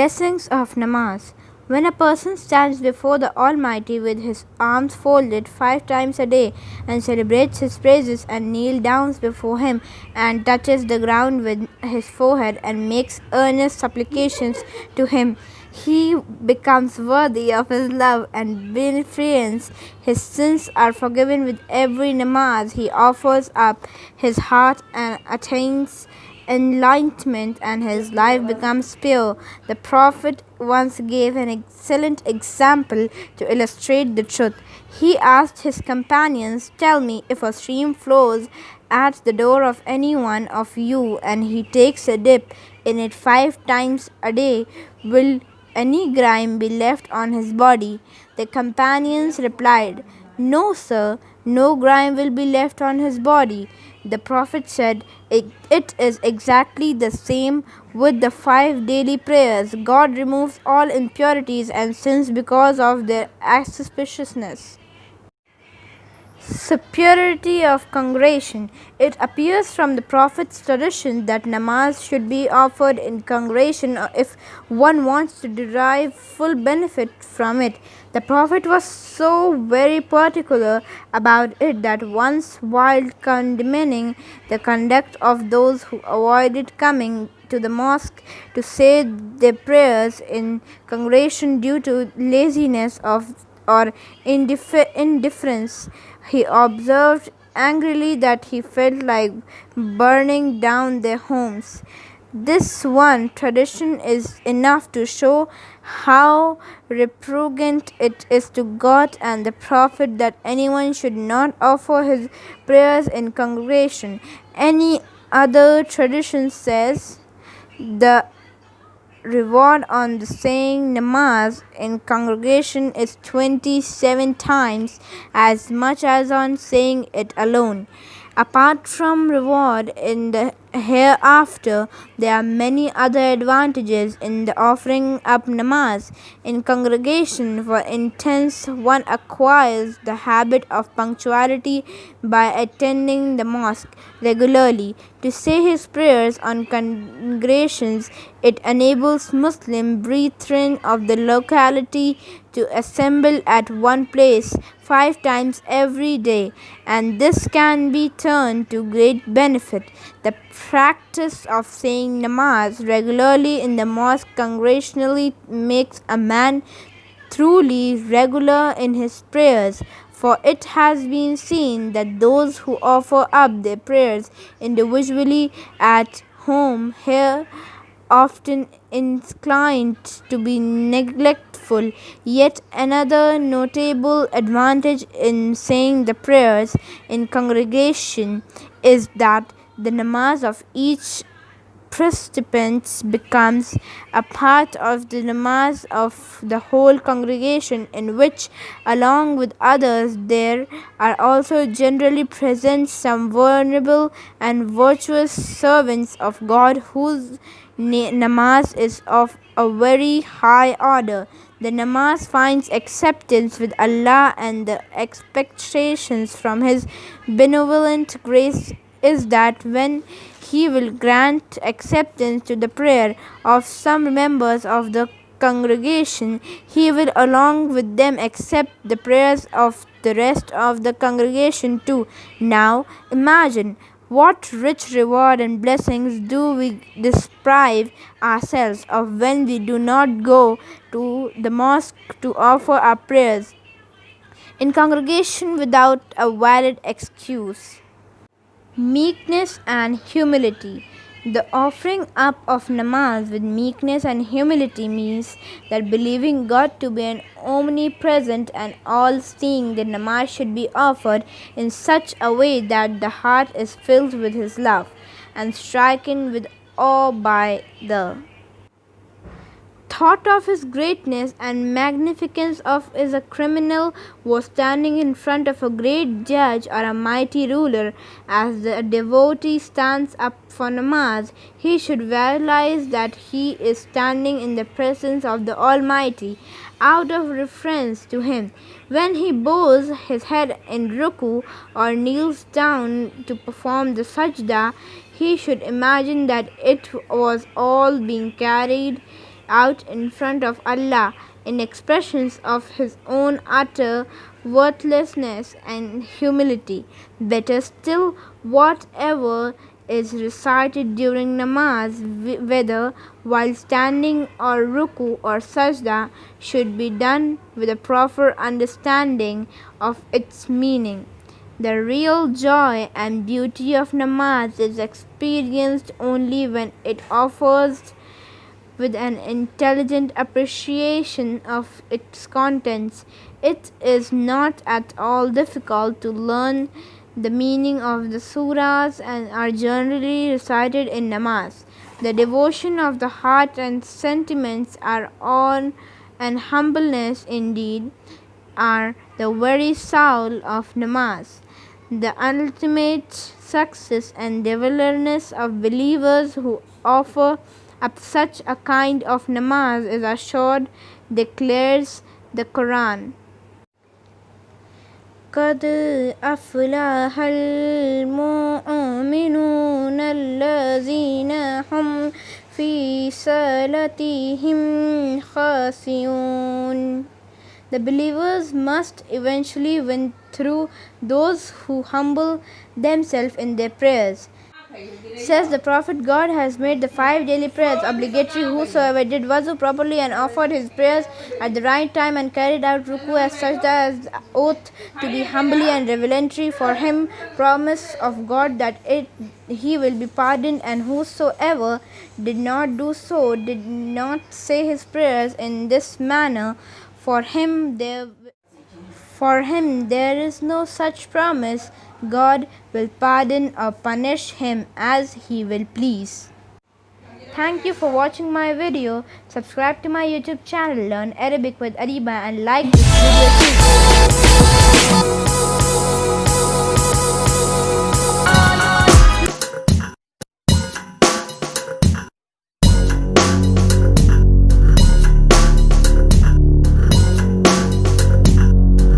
Blessings of Namaaz. When a person stands before the Almighty with his arms folded 5 times a day and celebrates his praises and kneels down before him and touches the ground with his forehead and makes earnest supplications to him, he becomes worthy of his love and beneficence. His sins are forgiven with every namaz he offers up. His heart and attains enlightenment and his life becomes pure. The Prophet once gave an excellent example to illustrate the truth. He asked his companions, "Tell me, if a stream flows at the door of any one of you and he takes a dip in it 5 times a day, will any grime be left on his body?" The companions replied, "No, sir, no grime will be left on his body." The Prophet said, It is exactly the same with the 5 daily prayers. God removes all impurities and sins because of their auspiciousness. Superiority of congregation. It appears from the Prophet's tradition that namaz should be offered in congregation if one wants to derive full benefit from it. The Prophet was so very particular about it that once, while condemning the conduct of those who avoided coming to the mosque to say their prayers in congregation due to laziness or indifference, he observed angrily that he felt like burning down their homes. This one tradition is enough to show how repugnant it is to God and the Prophet that anyone should not offer his prayers in congregation. Any other tradition says the reward on the saying namaz in congregation is 27 times as much as on saying it alone. Apart from reward in the hereafter, there are many other advantages in the offering up namaz in congregation. For instance, one acquires the habit of punctuality by attending the mosque regularly to say his prayers on congregations. It enables Muslim brethren of the locality to assemble at one place 5 times every day, and this can be turned to great benefit. The practice of saying namaz regularly in the mosque congregationally makes a man truly regular in his prayers, for it has been seen that those who offer up their prayers individually at home here often inclined to be neglectful. Yet another notable advantage in saying the prayers in congregation is that the namaz of each participant becomes a part of the namaz of the whole congregation, in which, along with others, there are also generally present some venerable and virtuous servants of God whose namaz is of a very high order. The namaz finds acceptance with Allah, and the expectations from His benevolent grace is that when He will grant acceptance to the prayer of some members of the congregation, He will along with them accept the prayers of the rest of the congregation too. Now imagine what rich reward and blessings do we deprive ourselves of when we do not go to the mosque to offer our prayers in congregation without a valid excuse. Meekness and humility. The offering up of namaz with meekness and humility means that believing God to be an omnipresent and all-seeing, the namaz should be offered in such a way that the heart is filled with His love and stricken with awe by the thought of his greatness and magnificence of as a criminal was standing in front of a great judge or a mighty ruler. As the devotee stands up for namaz, he should realize that he is standing in the presence of the Almighty out of reference to Him. When he bows his head in ruku or kneels down to perform the sajda, he should imagine that it was all being carried out in front of Allah in expressions of his own utter worthlessness and humility. Better still, whatever is recited during namaz, whether while standing or ruku or sajda, should be done with a proper understanding of its meaning. The real joy and beauty of namaz is experienced only when it offers with an intelligent appreciation of its contents. It is not at all difficult to learn the meaning of the surahs and are generally recited in namaz. The devotion of the heart and sentiments are on and humbleness indeed are the very soul of namaz. The ultimate success and development of believers who offer up such a kind of namaz is assured, declares the Quran. قد أفلح المؤمنون الذين هم في صلاتهم خاشعون. The believers must eventually win through those who humble themselves in their prayers. Says the Prophet, God has made the 5 daily prayers obligatory. Whosoever did wuzu properly and offered his prayers at the right time and carried out ruku as sajda as oath to be humbly and reverently for him, promise of God that he will be pardoned, and whosoever did not do so, did not say his prayers in this manner, for him there is no such promise. God will pardon or punish him as he will please. Thank you for watching my video. Subscribe to my YouTube channel, Learn Arabic with Areeba, and like this video too.